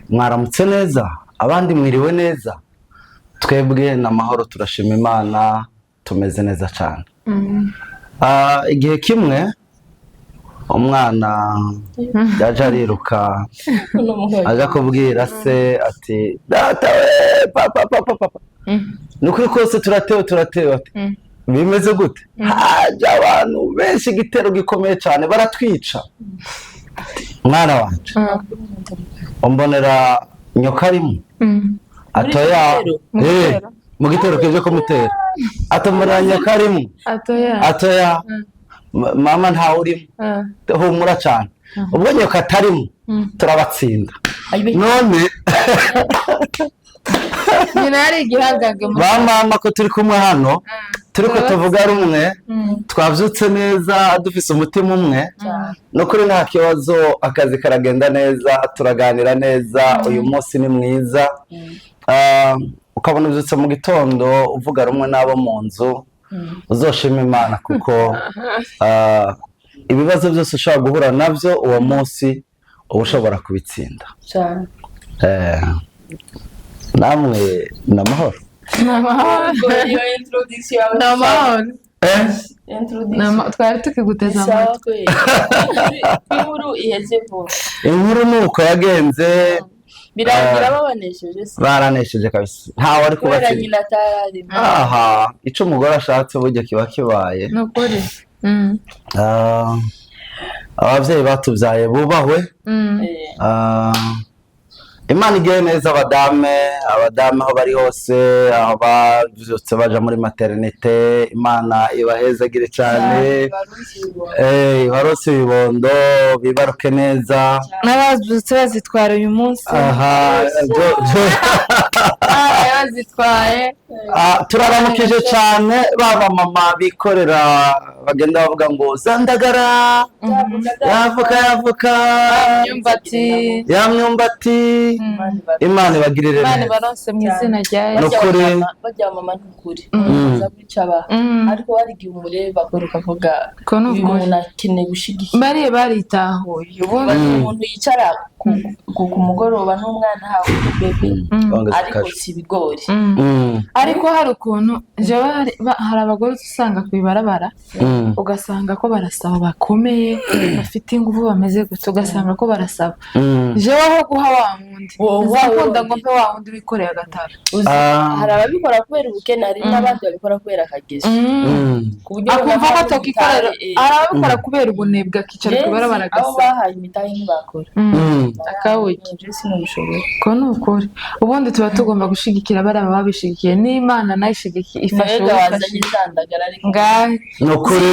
mwaramutse neza, abandi mwiriwe neza. Twebwe n'amahoro turashima Imana, tumeze neza cyane. Igihe kimwe umwana yaje ariruka aja kubwira se ati data we papa nukuri kose turatewe ati bimeze gute? Haje abantu benshi, igitero gikomeye cyane, baratwica. Mwana wanje umbonera nyoka arimo atoya mu gitero kije kumutera, atomera nyoka arimo atoya mama ntawe urimo, humura cyane. Ubwo nyoka atarimo turabatsinda. None nyina yari igihangange ba mama ko turi kumwe hano, turiko tuvuga rumwe, twavyutse neza dufise umutima umwe, no kuri nta kibazo, akazi karagenda neza, turaganira neza. Uyu munsi ni mwiza, ukabona uvyutse mu gitondo uvuga rumwe n'abo mu nzu, uzoshima Imana kuko ibibazo byose ushobora guhura navyo uwo munsi uba ushobora kubitsinda. Namwe n'amahoro. Twari tukiguteza amatwi. Inkuru iheze vuba. Inkuru nuko yagenze, birangira babanesheje se. Baranesheje kabisa, ntawe ari kubatsinda. Aha, ico umugore ashatse burya kiba kibaye. Nukuri. Abavyeyi batuvyaye bubahwe. Imana igiye neza abadame aho bari hose, aho bavyutse baja muri maternité, Imana ibahezagire cyane. Barose ibibondo bibaruke neza, n'abavyutse bazitwara uyu munsi. Bazitwaye. Turaramukije cyane baba mama bikorera, bagenda bavuga ngo zandagara yavuka ya myumbati. Imana ibagirire neza, Imana baronse mu izina rya Yesu. Bajya mama ntukuri zabicaba, ariko hari igihe umureba ukavuga ko umuntu akeneye gushigikira. Baritahuye ubundi umuntu yicara ku mugoroba n'umwana hawe bebe, ariko si ibigori. Ariko hari ukuntu hari abagore usanga ku ibarabara, ugasanga ko barasaba bakomeye, bafite ingufu, bameze gutyo, ugasanga ko barasaba. Jewe aho guha wa wundi uzakunda ngo mpe wa wundi wikoreye agataro. Hari ababikora kubera ubukene, hari n'abandi babikora kubera akagezo, akumva ko atokikorera. Arabikora kubera ubunebwe, akicara ku ibarabara agasaba. Aho bahaye imitahe ntibakora akawuki. Ko ni ukuri. Ubundi tuba tugomba gushigikira bari babishigikiye, n'Imana nayo ishigikiye, ifasha uwafashije. Ni ukuri.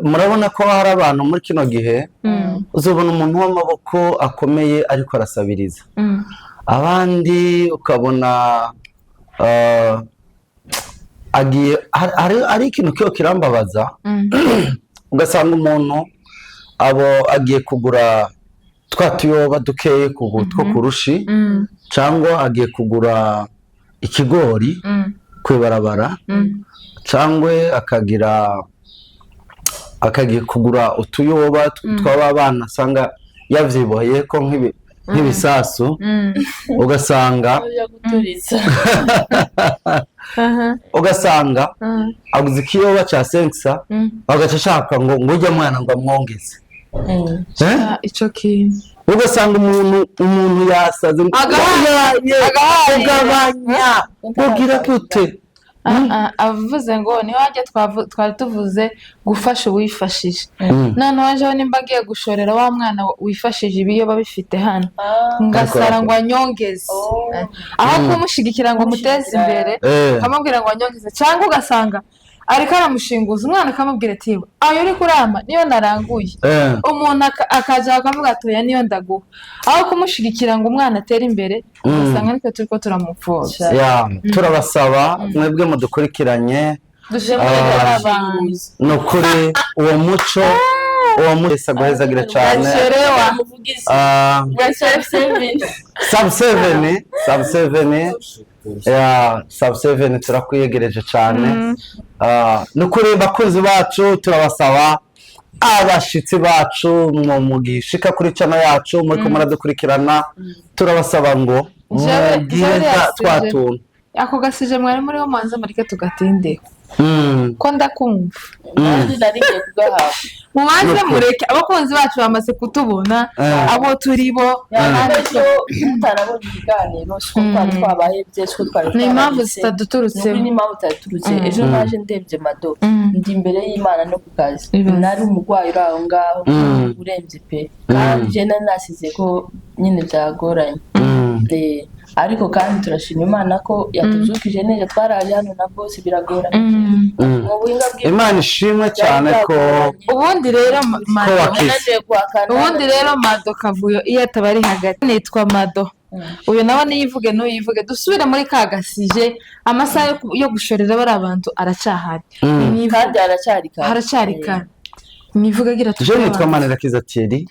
Murabona ko hari abantu muri kino gihe uzobona umuntu w'amaboko akomeye ariko arasabiriza abandi, ukabona agiye ari ikintu kiyo kirambabaza. Ugasanga umuntu agiye kugura twa tuyoba dukeye two kurushi, cyangwa agiye kugura ikigori kwibarabara, cyangwa akagiye kugura utuyoba tw'abana, asanga yavyiboheye ko nk'ibisasu, ugasanga aguze ikiyoba ca 500, agaca ashaka ngo ujye mwana ngo amwongeze ico kintu. Ugasanga umuntu yasaze agabanya kugira gute. Avuze ngo niho hajya twari tuvuze gufasha uwifashije. None wajeho nimba agiye gushorera wa mwana wifashije ibiyoba bifite hano, ngasara ngo anyongeze, aho kumushigikira ngo muteze imbere, akamubwira ngo anyongeze. Cyangwa ugasanga ariko aramushinguza umwana, akamubwira ati ayo uri kurama niyo naranguye. Umuntu akaja akavuga ati oya niyo ndaguha, aho kumushigikira ngo umwana atere imbere, ugasanga ariko turiko turamupfobya. Turabasaba mwebwe mudukurikiranye, ni ukuri uwo muco wese aguhezagire cyane. Sub 7 turakwiyegereje cyane. Nukuri bakozi bacu turabasaba abashitsi bacu mugishika kuri channel yacu muri ko muradukurikirana turabasaba ngo mugireza twatuntu ako gasije mwari muri ho manza marike tugatinde ko ndakumva kandi narigiye kugahaha mubanze mureke abakunzi bacu bamaze kutubona abo turi bo tutarabona ikiganiro twabaye byesho twari ni impamvu zitaduturutse ni impamvu zitaduturutse ejo naje ndebye Mado ndi imbere y'Imana no kukazi nari umugwayi uraho ngaho urembye pe kandi je nasize ko nyine byagoranye ariko kandi turashima Imana ko yatuzukije neza twaraje hano na boss biragora mu buhinga Imana ishimwe cyane ko ubundi rero Mado Kavuyo iyo atabari hagati nitwa Mado uyu nawe niyivuge n'uyivuge dusubire muri kagasije amasaha yo gushorera bari abantu aracahari kandi haracari kare nivuga gira je nitwa Manirakiza Thierry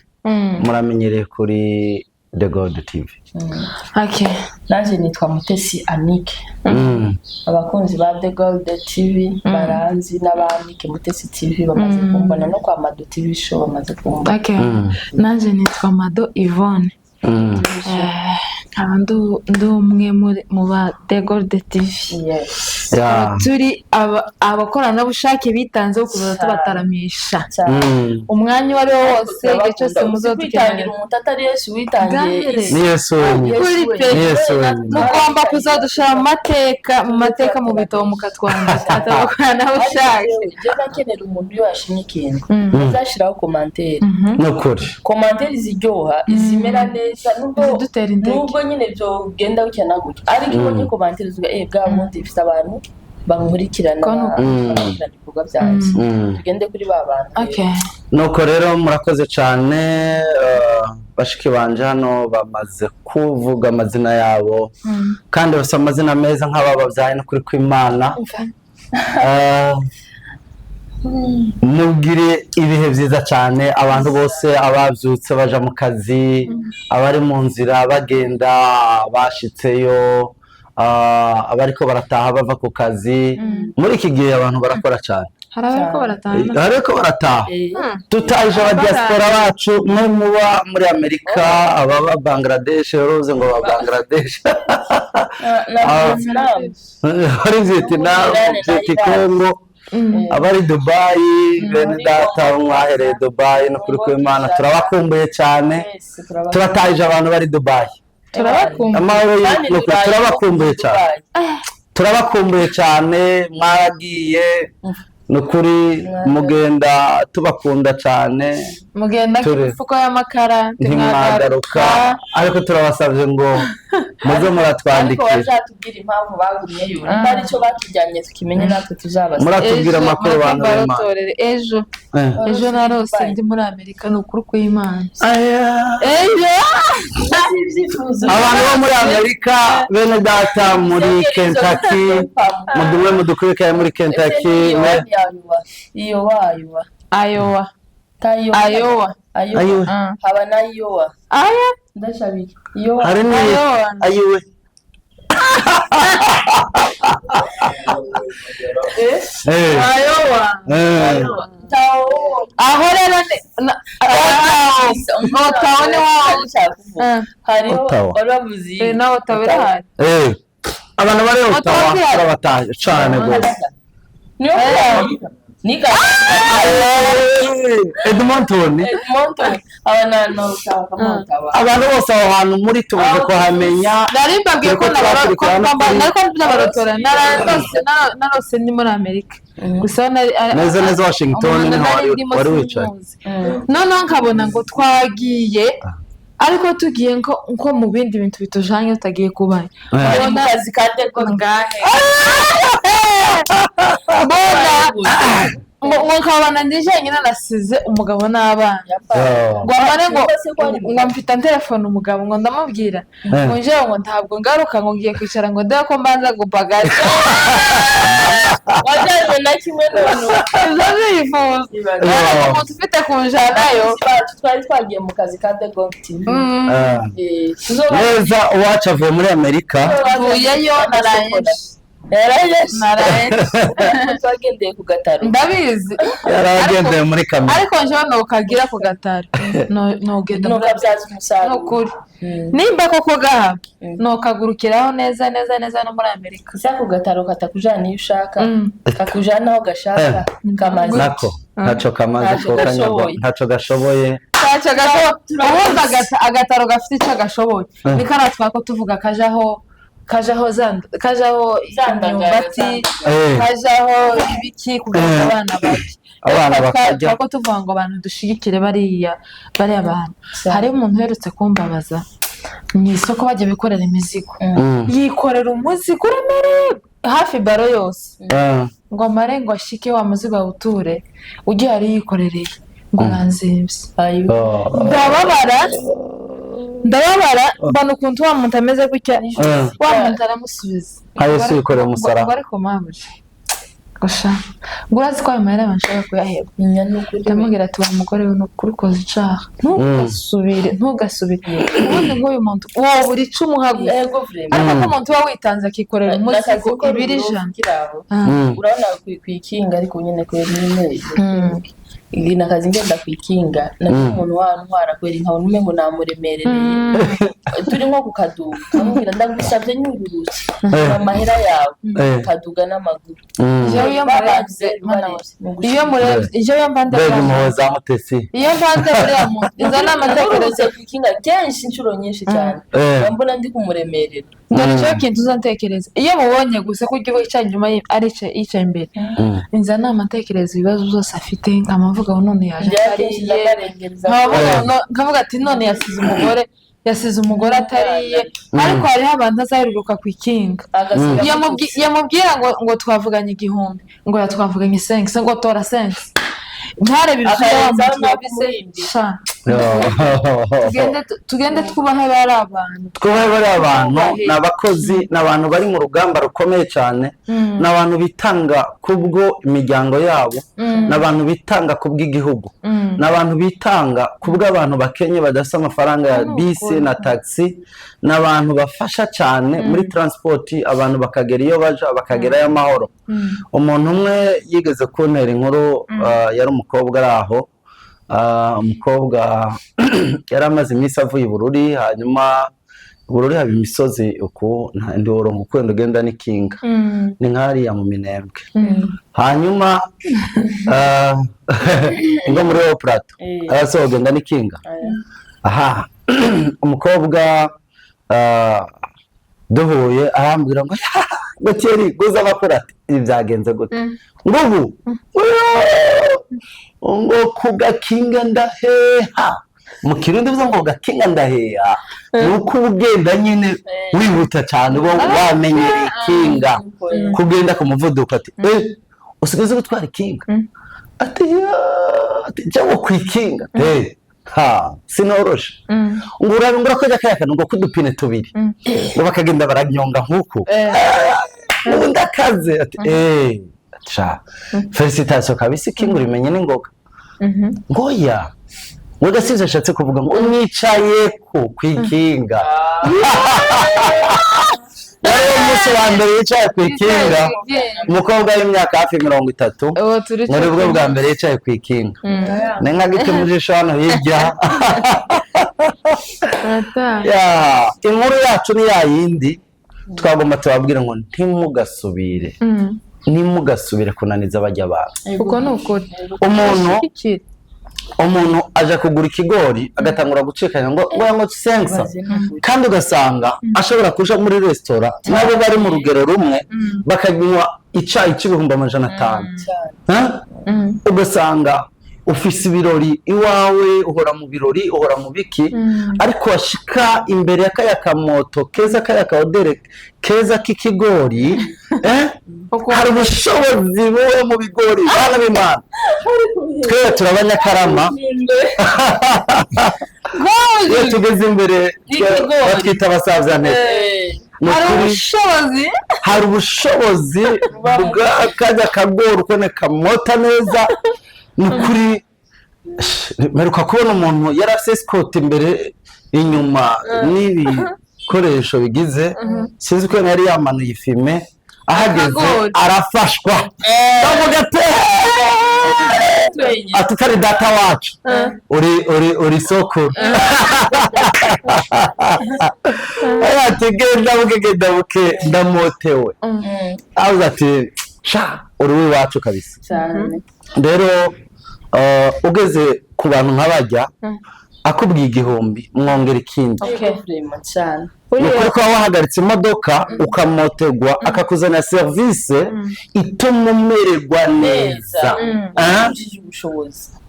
muramenyereye kuri The Gold TV. Okay. Naje nitwa Mutesi Anike. Abakunzi ba The Gold TV baranzi n'abanike Mutesi TV bamaze kumbona no kwa Mado TV show bamaze kumbona. Okay. Naje nitwa Mado Yvonne. Abandu umwe mu ba The Gold TV. Yes. Turi abakorana bushake bitanze kuza tubataramisha. Umwanya wari wose igihe cyose muzodukenera umuntu atari Yesu witangiye. Ni Yesu. Mugomba kuzadushira mu mateka mu bitabo mukatwandika atabakorana bushake. Je nakenera umuntu yashimye ikintu. Uzashiraho commentaire. Nokuri. Commentaire ziryoha izimera neza nubwo nyine byo genda ukena gutya ariko ibonye commentaire zuga bwa mundi ifite abantu bankurikirana ibikorwa byanjye tugende kuri babana. Okay. Nuko rero murakoze cyane bashiki banje hano bamaze kuvuga amazina yabo kandi basa amazina meza nk'ababavyaye no kuri kw'Imana. Mugire ibihe byiza cyane abantu bose abavyutse baja mu kazi abari mu nzira bagenda bashitseyo abariko barataha bava ku kazi muri iki gihe abantu barakora cyane hariko barataha tutaje aba diaspora bacu mwe muba muri Amerika ababa Bangladesh uruze ngo ba Bangladesh hari Vietnam Congo abari Dubai bene data mwahereye Dubai no kuri kw'Imana turabakumbuye cyane turataje abantu bari Dubai turabakumbuye cyane mwaragiye nukuri mugenda tubakunda cyane mugenda kufuko y'amakara ntimwagaruka ariko turabasabye ngo muze muratwandikira ariko bazatubwira impamvu bagumyeyo ari cyo batujyanye tukimenye natwe tuzabasa muratubwira amakuru abantu ejo narose ndi muri Amerika n'ukuri kw'Imana abantu bo muri Amerika bene data muri Kentucky mudukurikira muri Kentucky Iowa haba na Iowa ndashabika Iowa hari ni Iowa aho rero Ottawa hariho baravuze na Ottawa irahari abantu bari Ottawa barabataje cyane gose Nika Edmonton abantu bose aho hantu muri tumaze kuhamenya narimbabwiye ko n'abarotora narose ndi muri Amerika gusa neza Washington niho wari wicaye noneho nkabona ngo twagiye ariko tugiye nko mu bindi bintu bitujanye tutagiye kubaye mu kazi ka deko ngahe nkabona ndije nyine nasize umugabo n'abana ngo amare ngo mfite telefone umugabo ngo ndamubwira ngo nje ngo ntabwo ngaruka ngo ngiye kwicara ngo ndebe ko mbanza gupagaza wajaje na kimwe bifuza umuntu ufite kunjanayo twari twagiye mu kazi ka The Gold TV neza uwacu avuye muri Amerika tuyeyo narangije twagendeye ku gataro ndabizi yaragendeye muri kamera ariko njyewe nukagira ku gataro nugenda nukabyaza umusaruro nukuri nimba koko gahaba nukagurukiraho neza no muri Amerika isa ku gataro katakujana iyo ushaka kakujana aho gashaka kamaze nako ntacyo kamaze ko kanyagwa ntacyo gashoboye ubundi agataro gafite icyo gashoboye ni kariya twako tuvuga kajaho imyumbati kajaho ibiki kugira abana bakajya twako tuvuga ngo abantu dushigikire bariya bantu hariho umuntu uherutse kumbabaza mu isoko bajya bikorera imizigo yikorera umuzigo uremereye hafi baro yose ngo amare ngo ashike wa muzigo awuture ugiye ari yikorereye ngo nanzimvye ndababara mbona ukuntu wa muntu ameze gutya wa muntu aramusubiza Yesu yikorera umusaraba ariko mamuje gusha ngurazi ko amahera banshaka kuyaheba ndamubwira ati wa mugore we nukuri koza icaha ntugasubire ubundi nk'uyu muntu wowe buri icumu haguze ariko ko umuntu uba witanze akikorera umuzigo 200 urabona kwikinga ariko nyine kubera nyine iyi nakazi ngenda kwikinga nako umuntu wantwara kwera nkabona umengo namuremerereye turi nko ku kaduga amubwira ndagusabye nyururutse amahera yawe kaduga n'amaguru iyo mbanze muhoza mutesi iyo mbanze buriya muntu izo nama ndatekereza kwikinga kenshi inshuro nyinshi cyane mbona ndi kumuremerera ndari cyo kintu uzantekereza iyo mubonye gusa ko ugiye wicaye inyuma yicaye imbere inza nama ntekereza ibibazo byose afite nkamavuga ngo none yaje nkavuga ati none yasize umugore atariye ariko hariho abantu azaheruka kwikinga yamubwira ngo twavuganye 1000 ngo yatwavuganye 5 ngo tora 5 ntarebe ibisha tugende twubahe bari abantu n'abakozi n'abantu bari mu rugamba rukomeye cyane n'abantu bitanga kubwo imiryango yabo n'abantu bitanga kubw'igihugu n'abantu bitanga kubw'abantu bakenye badasa amafaranga ya bisi na taxi n'abantu bafasha cyane muri transport abantu bakagera iyo baje bakagerayo amahoro umuntu umwe yigeze kuntera inkuru yari umukobwa ari aho umukobwa yari amaze iminsi avuye Bururi hanyuma Bururi haba imisozi uku ndi worongo kwenda ugenda n'ikinga ni nkariya mu Minembwe hanyuma ngo muri wo plato arasogenda n'ikinga aha umukobwa duhuye arambwira ngo Goteri guza abakorati ibyagenze gute ngubu ngo kugakinga ndaheha mu kirundi bivuze ngo gakinga ndaheha nuko ugenda nyine wihuta cyane uba wamenyereye ikinga kugenda ku muvuduko ati usigaze gutwara ikinga ati jya kwikinga sinoroshe ngo urabingura ko jakayakana ngo kudupine tubiri ngo bakagenda baranyonga nkuko ndakaze ati cha felicitation kabisa kingura imenye n'ingoga ngoya ngo gasize ashatse kuvuga ngo nicaye ku kwikinga umunsi wa mbere yicaye ku ikinga umukobwa w'imyaka hafi 30 muri bwo bwa mbere yicaye ku ikinga ni nka gite mu jisho hano hirya inkuru yacu ni yayindi twagomba tubabwira ngo ntimugasubire kunaniza abajya abantu uko ni ukuri umuntu aje kugura ikigori agatangura gucikanya ngo sensa kandi ugasanga ashobora kuja muri restaurant nabo bari mu rugero rumwe bakaginywa icayi c'ibihumbi 500 ugasanga ufise ibirori iwawe uhora mu birori uhora mu biki ariko washika imbere ya kamoto keza kaodere keza k'ikigori hari ubushobozi buwe mu bigori bana b'Imana twe turabanyakarama iyo tugeze imbere batwita abasazane hari ubushobozi bw'akajya kagori ukone kamota neza nukuri meruka kubona umuntu yarafise escort imbere inyuma n'ibikoresho bigize sinzi ko yari yamanuye ifime ahageze arafashwa bavuga ati utari data wacu uri sokuru ati genda buke ndamotewe avuga ati sha uri w'iwacu kabisa. Rero ugeze ku bantu nk'abajya akubwiye igihumbi mwongera ikindi nuko ko wahagaritse imodoka ukamotegwa akakuzana service ituma umererwa neza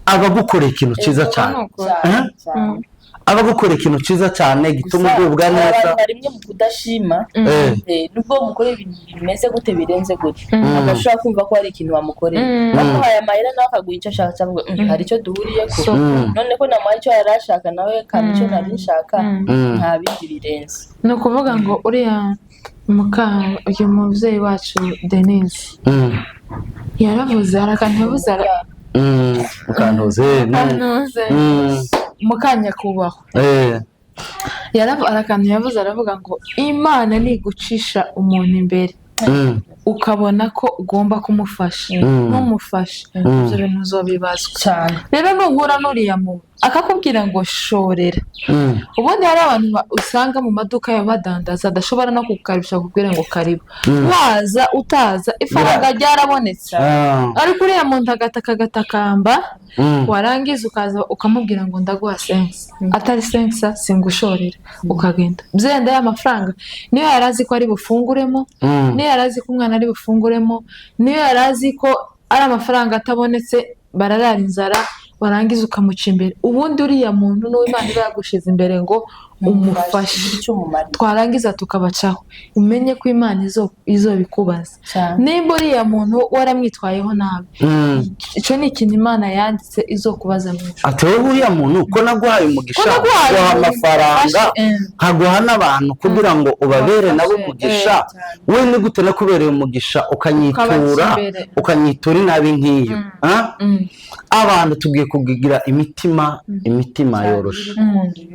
abagukorera ikintu cyiza cyane abagukorera ikintu cyiza cyane gituma ugubwa neza rimwe mu kudashima nubwo mukora ibintu bimeze gute birenze gute agashobora kumva ko hari ikintu wamukoreye bamuhaye amahera nawe akaguha icyo ashaka cyangwa hari icyo duhuriye ko none ko namuhaye icyo yari ashaka nawe kandi icyo nari nshaka nta bindi birenze. ni ukuvuga ngo uriya uyu mubyeyi wacu Denise yaravuze arakantubuza mukantuze mukanyakubahwa arakantu yavuze aravuga ngo Imana nigucisha umuntu imbere ukabona ko ugomba kumufasha n'umufasha ibyo bintu uzobibazwa cyane. Rero nuhura n'uriya muntu akakubwira ngo shorera ubundi hari abantu usanga mu maduka y'abadandaza adashobora no kukaribisha kubwira ngo karibu waza utaza ifaranga ryarabonetse ariko uriya muntu agatakamba warangiza ukaza ukamubwira ngo ndaguha sense atari sense singushorera ukagenda byenda y'amafaranga niyo yarazi ko ari bufunguremo niyo yarazi ko umwana ari bufunguremo niyo yarazi ko ari amafaranga atabonetse bararara inzara warangiza ukamuca imbere ubundi uriya muntu n'Imana iragushize imbere ngo umufashe twarangiza tukabacaho umenye ko Imana izobikubaza nimba uriya muntu waramwitwayeho nabi icyo ni ikintu Imana yanditse izokubaza mw'ijuru ati wowe uriya muntu ko naguhaye umugisha guha amafaranga nkaguha n'abantu kugira ngo ubabere nabo umugisha we ni gute nakubereye umugisha ukanyitura inabi nk'iyo abantu tugiye kugira imitima yoroshe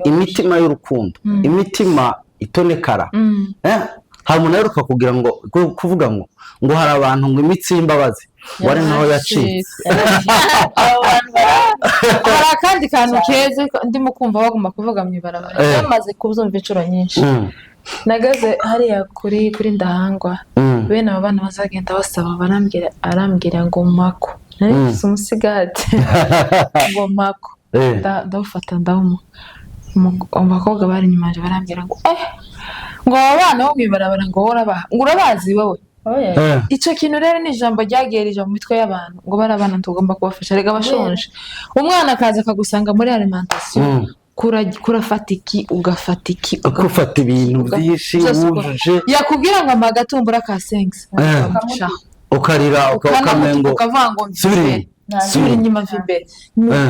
imitima y'urukundo imitima itonekara hari umuntu aheruka kuvuga ngo hari abantu ngo imitsi y'imbabazi wari naho yacitse. hari akandi kantu keza ndimo kumva bagomba kuvuga mu ibarabara yamaze kubyumva inshuro nyinshi nagaze hariya kuri Ndahangwa bene abo bana bazagenda basaba arambwira ngo mako nari umusigati ngo mako ndawufata ndawumuha umukobwa bari inyuma yaje barambwira ngo ngo abana bo mwibarabara ngo urabazi wowe icyo kintu rero ni ijambo ryagerije mu mitwe y'abantu ngo barabana tugomba kubafasha rega bashonje umwana akaza akagusanga muri alimentation kurafata iki ugafata iki ugafata ibintu byinshi wujuje yakubwira ngo amagatumbura ka sense ukarira ukamengo ukavango subira inyuma vibe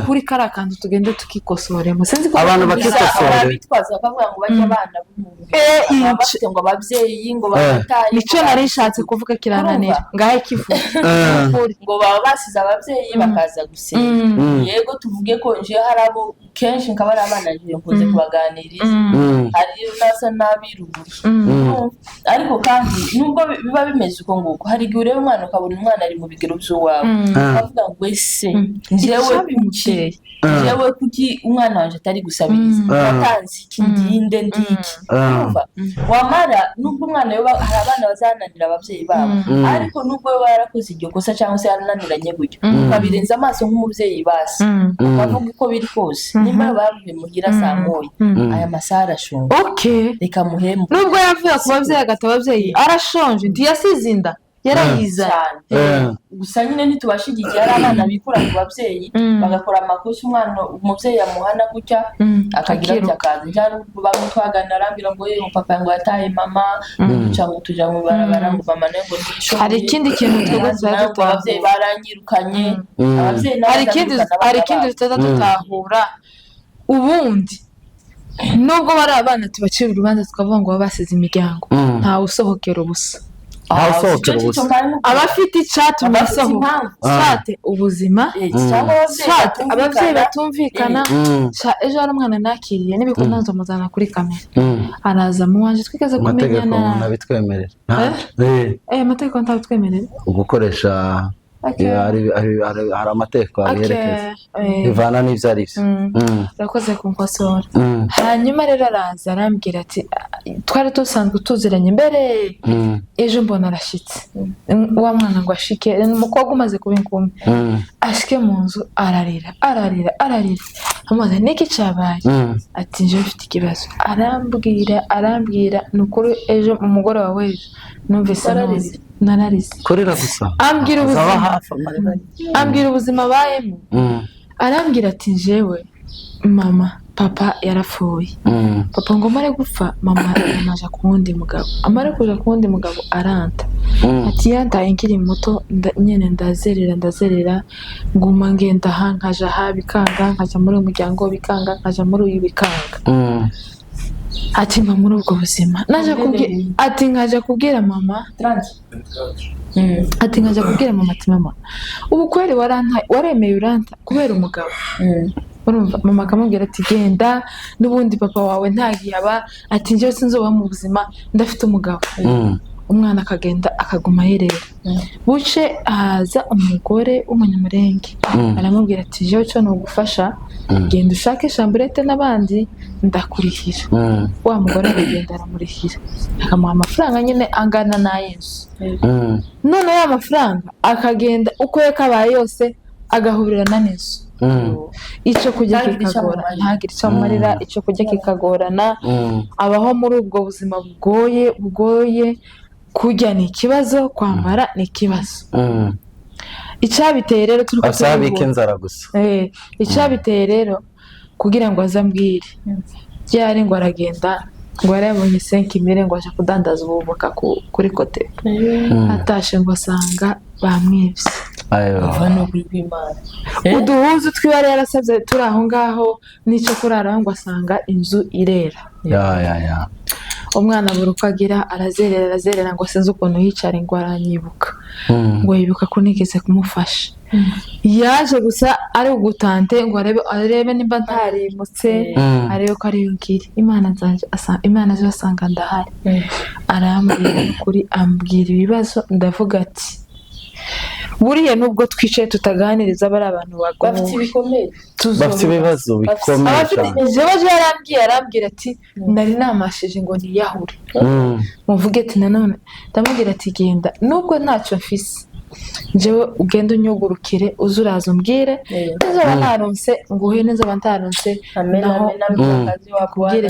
kuri karakantu tugende tukikosoremo sinzi ko abantu bakikosora bitwaza bakavuga ngo bajya abana bafite ngo ababyeyi ngo babataye nicyo nari nshatse kuvuga kirananira ngahe kivu ngo baba basize ababyeyi bakaza gusenga yego tuvuge ko nje harabo kenshi nkaba ari abana nje nkoze kubaganiriza hari nasa nabirubura ariko kandi nubwo biba bimeze uko nguko hari gihe ureba umwana ukabona umwana ari mu bigero by'uwawe bavuga ngo ese njyewe kuki umwana wanje atari gusabiriza watanze ikindinde ndiki wamara nubwo umwana hari abana bazananira ababyeyi babo ariko nubwo we yarakoze iryo kosa cyangwa se yarananiranye gutyo ukabirenza amaso nk'umubyeyi basi bavuga uko biri kose nimba bavuye muhira saa moya aya masaha arashonje reka muhembe nubwo yavuye ku babyeyi agata ababyeyi arashonje ntiyasize inda yarayiza gusa nyine ntitubashigikiye ari abana bikura ku babyeyi bagakora amakosa umubyeyi yamuhana gutya akagira ati akaza njyana bamwe twagana arambwira ngo yewe papa ngo yataye mama cyangwa tuja mu barabara ngo mama nawe ngo nisho hari ikindi kintu twese ababyeyi barangirukanye hari ikindi tutahura ubundi nubwo bari abana tubacira urubanza tukavuga ngo basize imiryango ntawe usohokera ubusa aho sohokera ubusa abafite icyatumye asohoka swate ubuzima swate ababyeyi batumvikana ejo hari umwana nakiriye n'ibikunda nzomuzana kuri kamera araza mu wanje twigeze kumenyana amategeko nabitwemerera amategeko ntabitwemerera ugukoresha hari amategeko abiherekeza bivana n'ibyo ari byo urakoze kunkosora hanyuma rero araza arambwira ati twari dusanzwe tuziranye mbere ejo mbona arashyitse wa mwana ngo ashike umukobwa umaze kuba inkumi ashike mu nzu ararira amaze niki cyabaye ati nje mfite ikibazo arambwira ni ukuri ejo mu mugoroba w'ejo numvise nararize korera gusa ambwira ubuzima abayemo arambwira ati njyewe mama papa yarapfuye papa ngo amare gupfa mama amaja ku wundi mugabo amare kuja ku wundi mugabo aranta ati yantaye nkiri muto nyene ndazerera nguma ngenda aha nkaja aha bikanga nkaja muri umuryango bikanga nkaja muri uyu bikanga ati mba muri ubwo buzima ati nkaja kubwira mama ati mama ubu kweri waremeye uranta kubera umugabo urumva mama akamubwira ati genda n'ubundi papa wawe ntagiyaba ati njyewe sinzoba mu buzima ndafite umugabo umwana akagenda akaguma yerera buce haza umugore w'umunyamurenge aramubwira ati jewe cyo nugufasha genda ushake shamburete n'abandi ndakurihira wa mugore aragenda aramurihira akamuha amafaranga nyine angana na Yesu none ya mafaranga akagenda uko yakabaye yose agahurira Yesu icyo kujya kikagora ntagire icyo amarira icyo kujya kikagorana abaho muri ubwo buzima bugoye kujya ni ikibazo kwambara ni ikibazo icyabiteye rero asabike inzara gusa icyabiteye rero kugira ngo azambwire byari ngo aragenda ngo yarabonye 5,000 ngo aje kudandaza ubuvuka kuri kote atashe ngo asanga bamwibye uduhuzu twibare yarasabye turi aho ngaho n'icyo kurara ngo asanga inzu irera umwana buri uko agira arazerera ngo sinzi ukuntu yicara ngo aranyibuka ngo yibuka ko nigeze kumufasha yaje gusa ari ugutante ngo arebe nimba ntarimutse arebe ko ari yongiri imana zo asanga ndahari arambwira kuri ambwira ibibazo ndavuga ati buriya nubwo twicaye tutaganiriza bari abantu bafite ibikomere bafite ibibazo bikomeye cyane arambwira ati nari namashije ngo niyahure muvuge ati nanone ndamubwira ati genda nubwo ntacyo mfise njyewe ugenda unyugurukire uzuraza umbwire nizoba naronse nguhe nizoba ntaronse naho wakubwire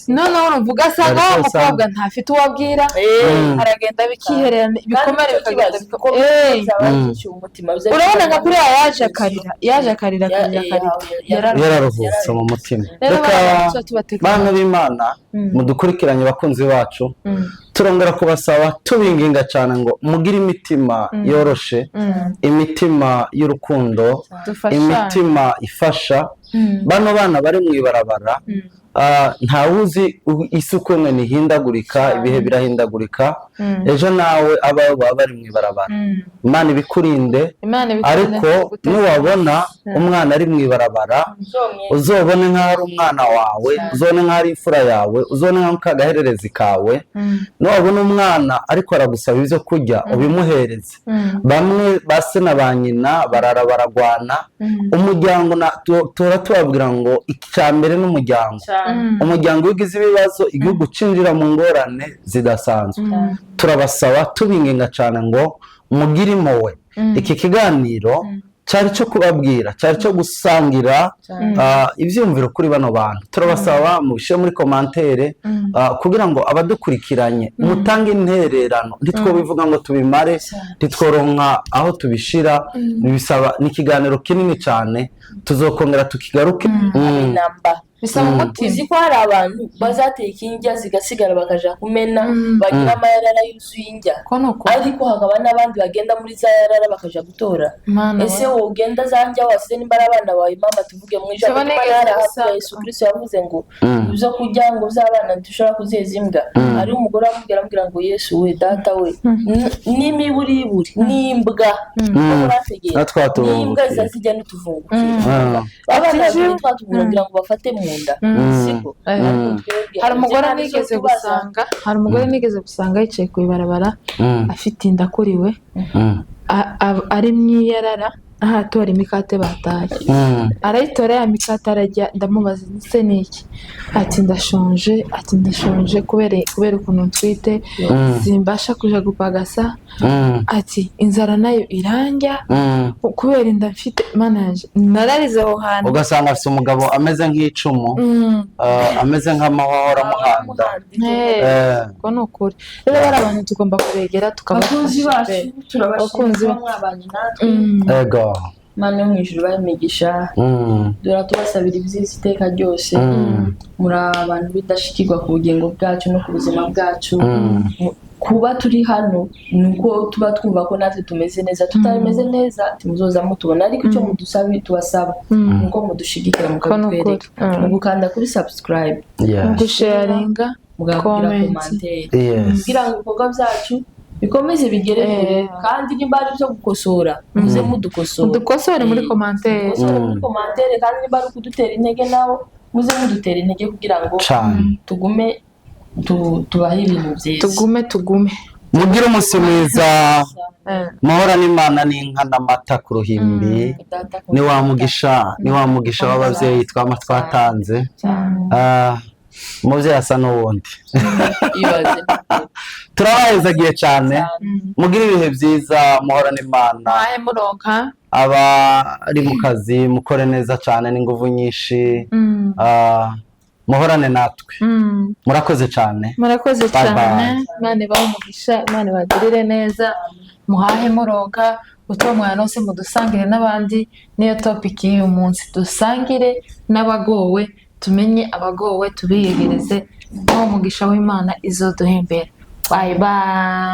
noneho urumvuga asanga wa mukobwa ntafite uwabwira aragenda bikiherera ibikomere bikagenda urabona nka kuriya yaje akarira yararuhutse mu mutima reka bana b'Imana mudukurikiranye bakunzi bacu turongera kubasaba tubinginga cyane ngo mugire imitima yoroshe imitima y'urukundo imitima ifasha bano bana bari mu ibarabara ntawuzi isuku mwe nihindagurika ibihe birahindagurika ejo nawe abawe baba bari mu ibarabara Imana ibikurinde ariko nuwabona umwana ari mu ibarabara uzobone nk'aho ari umwana wawe uzone nk'aho ari imfura yawe uzone nk'aho kagahererezi kawe nuwabona umwana ariko aragusaba ibyo kurya ubimuhereze bamwe base na ba nyina barara baragwana umuryango tora tubabwira ngo icyambere n'umuryango umuryango ugize ibibazo igihugu cinjira mu ngorane zidasanzwe turabasaba tubinginga cyane ngo mugire impuhwe iki kiganiro cyari cyo kubabwira cyari cyo gusangira ibyumviro kuri bano bantu turabasaba mubishe muri commentaire kugira ngo abadukurikiranye mutange intererano ntitwo bivuga ngo tubimare ntitworonka aho tubishira bisaba ni kiganiro kinini cyane tuzokongera tukigaruke bisaba umutima. Uzi ko hari abantu bazateka indya zigasigara bakaja kumena bagira amayarara yuzuye indya, ariko hakaba n'abandi bagenda muri za yarara bakaja gutora. Ese wowe ugenda za ndya wasize n'imbara abana bawe mama tuvuge mu ijambo ry'Imana Yesu Kristo yavuze ngo ibyo kurya ngo by'abana dushobora kuzeza imbwa. Ari umugore amubwira ngo Yesu we data we n'imiburiburi n'imbwa n'imbwa zazijya n'utuvungukira abana twatubwira ngo bafate mu nda. Hari umugore nigeze gusanga yicaye ku ibarabara afite inda kuri we ari mwiyarara ahatora imikate bataye arayitora ya mikate arajya ndamubaza nise niki ati ndashonje kubera ukuntu ntwite simbasha kuja gupagasa ati inzara nayo iranja kubera inda mfite manage nararize aho hantu ugasanga afite umugabo ameze nk'icumu ameze nk'amahoro muhanda ko nukuri rero bari abantu tugomba kuregera tukabafasha turabashimira mwabanye natwe ego Mana mu ijuru bayimigisha dora tubasabira ibyiza iteka ryose muri abantu bidashikirwa ku bugingo bwacu no ku buzima bwacu kuba turi hano nuko tuba twumva ko natwe tumeze neza tutameze neza muzoza mutubona ariko icyo mudusabe tubasaba nuko mudushigikira mukatwereka mugukanda kuri subscribe gusharinga comment kugira ngo ibikorwa byacu bikomeze bigere kure kandi nimba ari byo gukosora muze mudukosore muri commentaire kandi nimba ari kudutera intege nawo muze mudutera intege kugira ngo tugume tubahe ibintu byiza tugume mugire umunsi mwiza muhora n'Imana n'inka n'amata ku ruhimbi ni wa mugisha w'ababyeyi twatanze umubyeyi asa n'uwundi turabahezagiye cyane mugire ibihe byiza muhora n'Imana abari mu kazi mukore neza cyane n'ingufu nyinshi muhorane natwe murakoze cyane Imana ibahe umugisha Imana ibagirire neza muhahe muronka utwo mwana wose mudusangire n'abandi niyo topic y'uyu munsi dusangire n'abagowe tumenye abagowe tubiyegereze n'umugisha w'Imana izoduhembera bye bye.